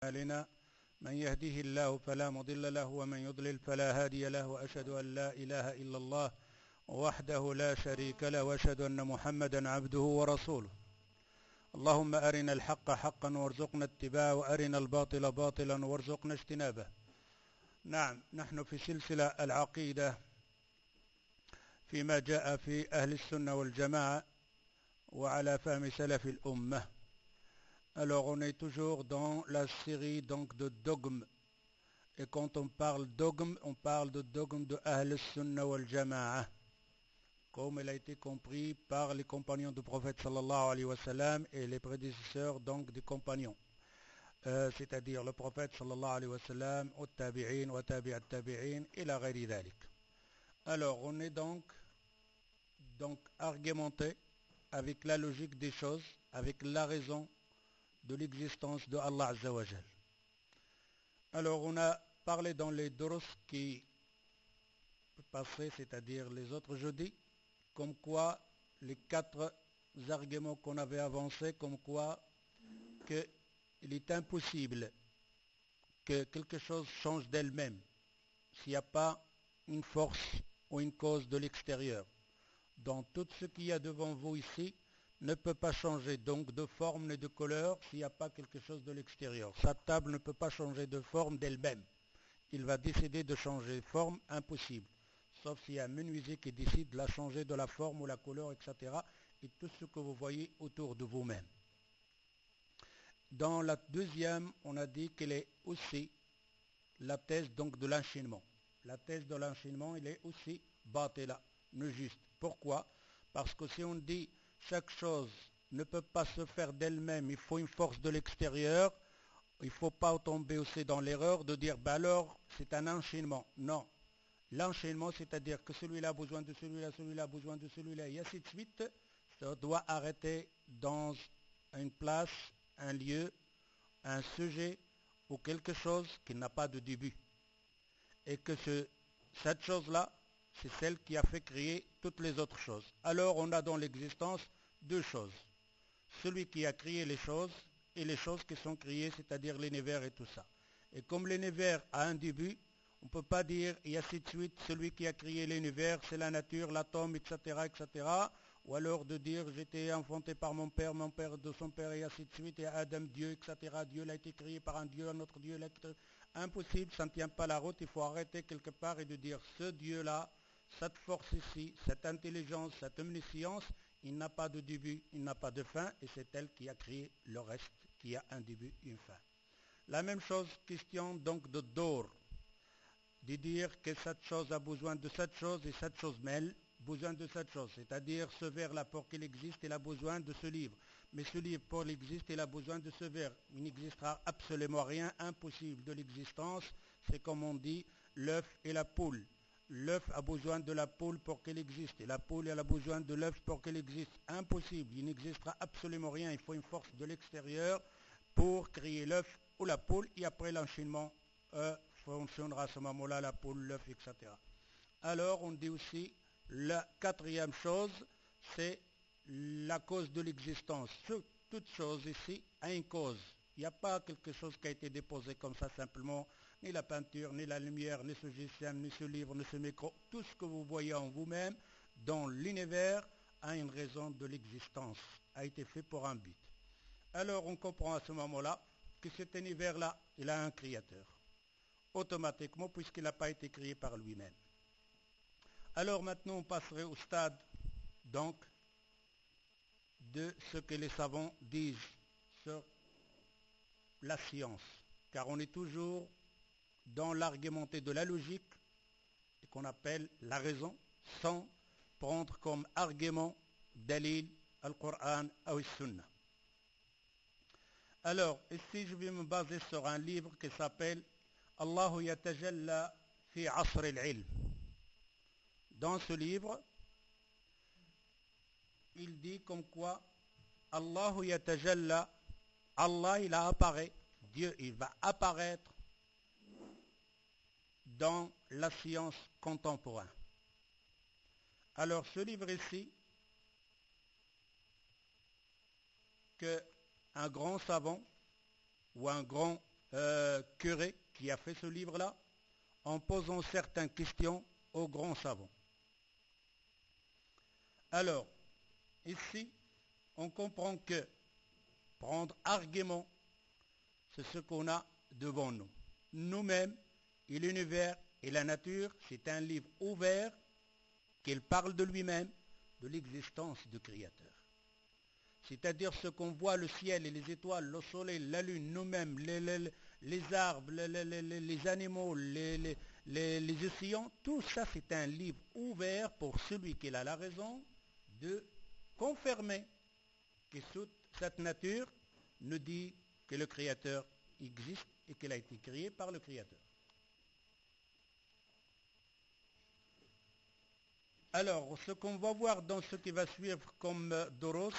أعمالنا من يهده الله فلا مضل له ومن يضلل فلا هادي له وأشهد أن لا إله إلا الله وحده لا شريك له وأشهد أن محمدا عبده ورسوله. اللهم أرنا الحق حقا وارزقنا اتباعه وأرنا الباطل باطلا وارزقنا اجتنابه. نعم، نحن في سلسلة العقيدة فيما جاء في أهل السنة والجماعة وعلى فهم سلف الأمة. Alors on est toujours dans la série donc de dogmes, et quand on parle dogme, on parle de dogme de Ahl Sunnah wal Jama'a, comme il a été compris par les compagnons du prophète sallallahu alayhi wa sallam et les prédécesseurs donc des compagnons, c'est-à-dire le prophète sallallahu alayhi wa sallam, au tabi'in, wa tabi'at tabi'in, ila ghayri dhalik. Alors on est donc argumenté avec la logique des choses, avec la raison de l'existence de Allah Azza wa Jal. Alors on a parlé dans les drus qui passaient, c'est-à-dire les autres jeudis, comme quoi les 4 arguments qu'on avait avancés, comme quoi qu'il est impossible que quelque chose change d'elle-même s'il n'y a pas une force ou une cause de l'extérieur. Dans tout ce qu'il y a devant vous ici ne peut pas changer donc de forme ni de couleur s'il n'y a pas quelque chose de l'extérieur. Sa table ne peut pas changer de forme d'elle-même. Il va décider de changer de forme, impossible. Sauf s'il y a un menuisier qui décide de la changer de la forme ou la couleur, etc. Et tout ce que vous voyez autour de vous-même. Dans la deuxième, on a dit qu'elle est aussi la thèse donc de l'enchaînement. La thèse de l'enchaînement, elle est aussi batila, ne juste. Pourquoi? Parce que si on dit chaque chose ne peut pas se faire d'elle-même, il faut une force de l'extérieur, il ne faut pas tomber aussi dans l'erreur de dire alors c'est un enchaînement. Non. L'enchaînement, c'est-à-dire que celui-là a besoin de celui-là, celui-là a besoin de celui-là, et ainsi de suite, ça doit arrêter dans une place, un lieu, un sujet ou quelque chose qui n'a pas de début. Et que cette chose-là, c'est celle qui a fait créer toutes les autres choses. Alors on a dans l'existence 2 choses. Celui qui a créé les choses et les choses qui sont créées, c'est-à-dire l'univers et tout ça. Et comme l'univers a un début, on ne peut pas dire et ainsi de suite, celui qui a créé l'univers, c'est la nature, l'atome, etc., etc. Ou alors de dire j'étais enfanté par mon père de son père et ainsi de suite, et Adam, Dieu, etc. Dieu l'a été créé par un Dieu, un autre Dieu l'a été... Impossible, ça ne tient pas la route, il faut arrêter quelque part et de dire ce Dieu-là, cette force ici, cette intelligence, cette omniscience, il n'a pas de début, il n'a pas de fin, et c'est elle qui a créé le reste, qui a un début, une fin. La même chose, question donc de Dor, de dire que cette chose a besoin de cette chose et cette chose mêle besoin de cette chose, c'est-à-dire ce verre-là pour qu'il existe, il a besoin de ce livre. Mais ce livre pour qu'il existe, il a besoin de ce verre. Il n'existera absolument rien impossible de l'existence. C'est comme on dit l'œuf et la poule. L'œuf a besoin de la poule pour qu'elle existe et la poule elle a besoin de l'œuf pour qu'elle existe. Impossible, il n'existera absolument rien. Il faut une force de l'extérieur pour créer l'œuf ou la poule et après l'enchaînement fonctionnera à ce moment-là la poule, l'œuf, etc. Alors on dit aussi la 4e chose, c'est la cause de l'existence. Toute chose ici a une cause. Il n'y a pas quelque chose qui a été déposé comme ça simplement, ni la peinture, ni la lumière, ni ce GSM, ni ce livre, ni ce micro. Tout ce que vous voyez en vous-même, dans l'univers, a une raison de l'existence, a été fait pour un but. Alors on comprend à ce moment-là que cet univers-là, il a un créateur, automatiquement, puisqu'il n'a pas été créé par lui-même. Alors maintenant on passerait au stade donc de ce que les savants disent sur la science, car on est toujours dans l'argumenté de la logique et qu'on appelle la raison, sans prendre comme argument dalil al-Qur'an ou al-Sunnah. Alors ici je vais me baser sur un livre qui s'appelle Allahu yatajalla fi asr al-ilm. Dans ce livre, il dit comme quoi Allahu yatajalla, Allah il apparaît, Dieu il va apparaître dans la science contemporaine. Alors ce livre ici, qu'un grand savant ou un grand curé qui a fait ce livre-là en posant certaines questions aux grands savants. Alors, ici, on comprend que prendre argument, c'est ce qu'on a devant nous. Nous-mêmes, et l'univers et la nature, c'est un livre ouvert qu'il parle de lui-même, de l'existence du Créateur. C'est-à-dire ce qu'on voit, le ciel et les étoiles, le soleil, la lune, nous-mêmes, les arbres, les animaux, les océans, tout ça c'est un livre ouvert pour celui qui a la raison de confirmer que cette nature nous dit que le Créateur existe et qu'elle a été créée par le Créateur. Alors, ce qu'on va voir dans ce qui va suivre comme Doros,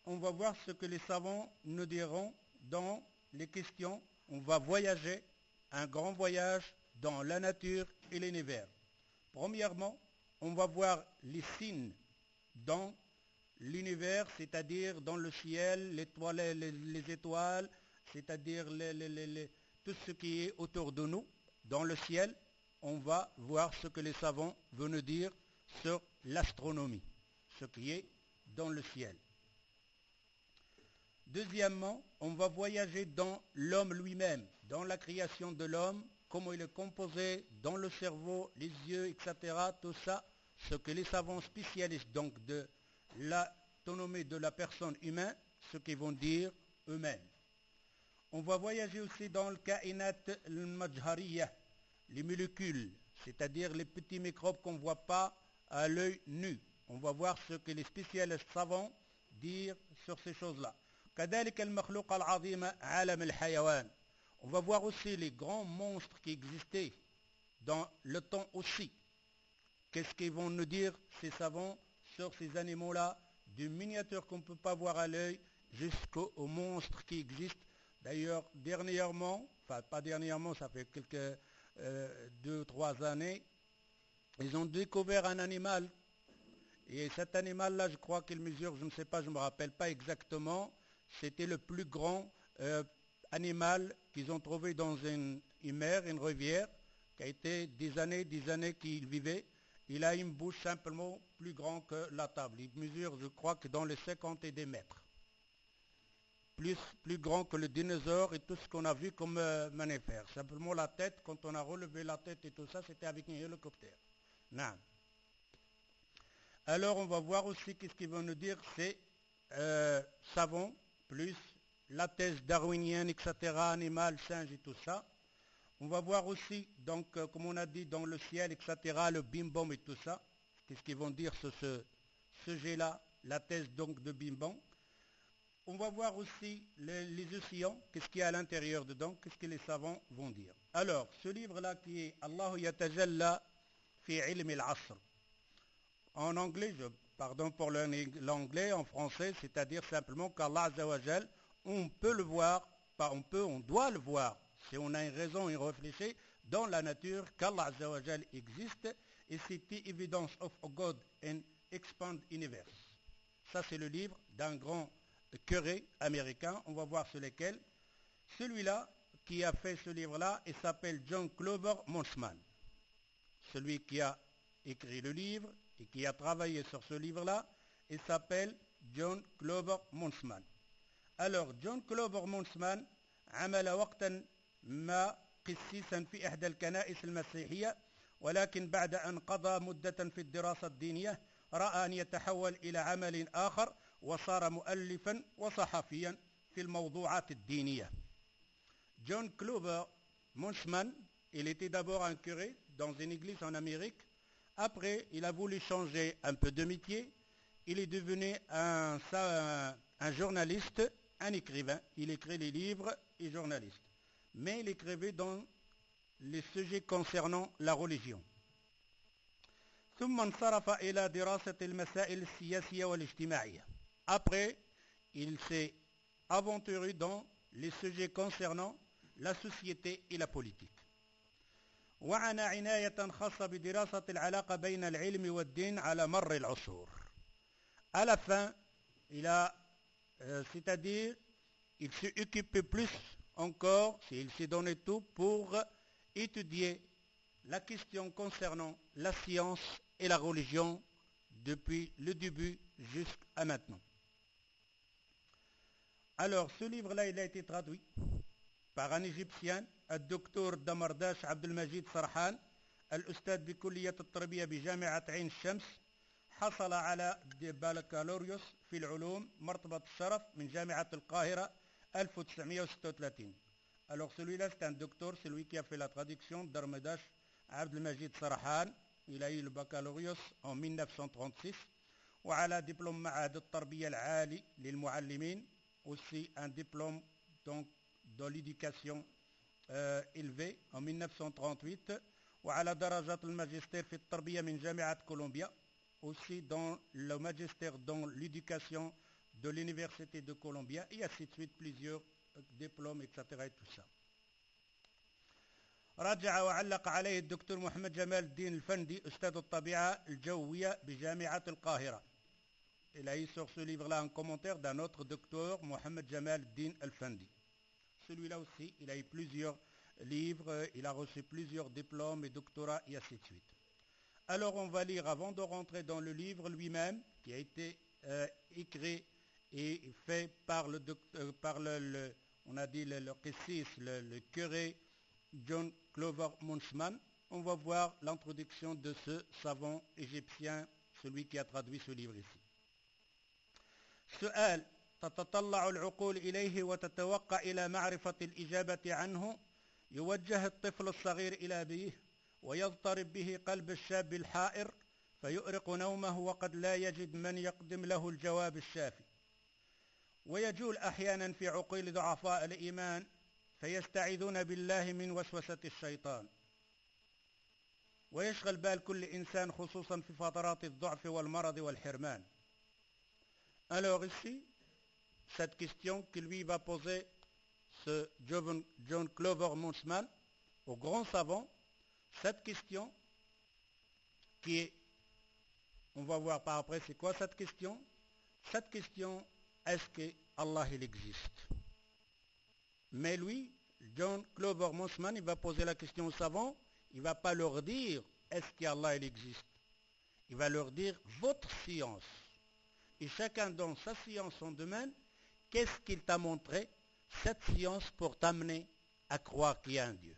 on va voir ce que les savants nous diront dans les questions. On va voyager, un grand voyage dans la nature et l'univers. Premièrement, on va voir les signes dans l'univers, c'est-à-dire dans le ciel, les étoiles, c'est-à-dire tout ce qui est autour de nous. Dans le ciel, on va voir ce que les savants veulent nous dire sur l'astronomie, ce qui est dans le ciel. Deuxièmement, on va voyager dans l'homme lui-même, dans la création de l'homme, comment il est composé, dans le cerveau, les yeux, etc. Tout ça, ce que les savants spécialistes donc de l'autonomie de la personne humaine, ce qu'ils vont dire eux-mêmes. On va voyager aussi dans le kainat al-majhariya, les molécules, c'est-à-dire les petits microbes qu'on ne voit pas à l'œil nu. On va voir ce que les spécialistes savants disent sur ces choses-là. كذلك المخلوق العظيم عالم الحيوان. On va voir aussi les grands monstres qui existaient dans le temps aussi. Qu'est-ce qu'ils vont nous dire ces savants sur ces animaux-là, du miniature qu'on ne peut pas voir à l'œil jusqu'aux monstres qui existent. D'ailleurs, dernièrement, enfin pas dernièrement, ça fait quelques 2-3 années, ils ont découvert un animal. Et cet animal-là, je crois qu'il mesure, je ne sais pas, je ne me rappelle pas exactement, c'était le plus grand animal qu'ils ont trouvé dans une mer, une rivière, qui a été des années qu'il vivait. Il a une bouche simplement plus grande que la table. Il mesure, je crois, que dans les 50 et des mètres. Plus grand que le dinosaure et tout ce qu'on a vu comme mammifère. Simplement la tête, quand on a relevé la tête et tout ça, c'était avec un hélicoptère. Non. Alors on va voir aussi qu'est-ce qu'ils vont nous dire, c'est savants, plus la thèse darwinienne, etc., animal, singe et tout ça. On va voir aussi, donc, comme on a dit, dans le ciel, etc., le bim-bom et tout ça. Qu'est-ce qu'ils vont dire sur ce sujet-là, la thèse donc de bim-bom. On va voir aussi les océans, qu'est-ce qu'il y a à l'intérieur dedans, qu'est-ce que les savants vont dire. Alors, ce livre-là qui est Allahu yatajalla fi ilm al-asr. En anglais, pardon pour l'anglais, en français, c'est-à-dire simplement qu'Allah Azzawajal, on peut le voir, pas on peut, on doit le voir, si on a une raison, une réfléchir, dans la nature, qu'Allah Azzawajal existe, et c'est The Evidence of God in Expand Universe. Ça, c'est le livre d'un grand curé américain, on va voir sur lesquels. Celui-là, qui a fait ce livre-là, il s'appelle John Clover Montzman. Celui qui a écrit le livre, et qui a travaillé sur ce livre-là, il s'appelle John Clover Montzman. Alors, John Clover Montzman عمل وقتا ما قسيسا في إحدى الكنائس المسيحية، ولكن بعد أن قضى مدة في الدراسة الدينية رأى أن يتحول إلى عمل آخر وصار مؤلفا وصحفيا في الموضوعات الدينية. John Clover Montzman, il était d'abord un curé dans une église en Amérique. Après, il a voulu changer un peu de métier. Il est devenu un journaliste, un écrivain. Il écrit les livres et journaliste. Mais il écrivait dans les sujets concernant la religion. ثم انصرف إلى دراسة المسائل السياسية والاجتماعية. Après, il s'est aventuré dans les sujets concernant la société et la politique. وعنى عناية خاصة بدراسة العلاقة بين العلم والدين على مر العصور. À la fin, c'est-à-dire, il s'est occupé plus encore, s'il s'est donné tout pour étudier la question concernant la science et la religion depuis le début jusqu'à maintenant. Alors, ce livre-là, il a été traduit par un Égyptien, le docteur Damardash Abdelmajid Sarhan, الأستاذ بكلية التربية بجامعة عين الشمس، حصل على بكالوريوس في العلوم مرتبة الشرف من جامعة القاهرة 1936. Alors celui-là c'est un docteur, celui qui a fait la traduction Damardash Abdelmajid Sarhan. Il a eu le baccalauréat en 1936 وعلى دبلوم معهد التربية العالي للمعلمين, aussi un diplôme donc dans l'éducation élevée en 1938 وعلى درجة الماجستير في التربية من جامعة كولومبيا, aussi dans le magistère dans l'éducation de l'université de Columbia, et ainsi de suite plusieurs diplômes etc. et tout ça. رجع وعلق عليه الدكتور محمد جمال الدين الفندي أستاذ الطبيعة الجوية بجامعة القاهرة. Il a eu sur ce livre-là un commentaire d'un autre docteur, Mohamed Jamal Din Al-Fandi. Celui-là aussi, il a eu plusieurs livres, il a reçu plusieurs diplômes et doctorats, et ainsi de suite. Alors on va lire, avant de rentrer dans le livre lui-même, qui a été écrit et fait par on a dit le qissis, le curé John Clover Munchman. On va voir l'introduction de ce savant égyptien, celui qui a traduit ce livre ici. سؤال تتطلع العقول إليه وتتوقع إلى معرفة الإجابة عنه. يوجه الطفل الصغير إلى أبيه ويضطرب به قلب الشاب الحائر فيؤرق نومه وقد لا يجد من يقدم له الجواب الشافي. ويجول أحيانا في عقول ضعفاء الإيمان فيستعيذون بالله من وسوسة الشيطان. ويشغل بال كل إنسان خصوصا في فترات الضعف والمرض والحرمان. Alors ici, cette question que lui va poser ce John Clover Munchman au grand savant, cette question qui est, on va voir par après c'est quoi cette question. Cette question, est-ce que Allah il existe? Mais lui, John Clover Munchman, il va poser la question aux savants, il ne va pas leur dire est-ce qu'Allah il existe. Il va leur dire votre science. Et chacun dans sa science, son domaine, qu'est-ce qu'il t'a montré, cette science, pour t'amener à croire qu'il y a un Dieu?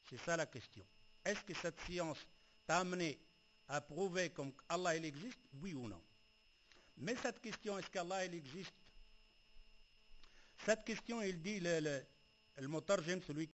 C'est ça la question. Est-ce que cette science t'a amené à prouver comme Allah il existe, oui ou non? Mais cette question, est-ce qu'Allah il existe? Cette question, il dit le mutarjim, celui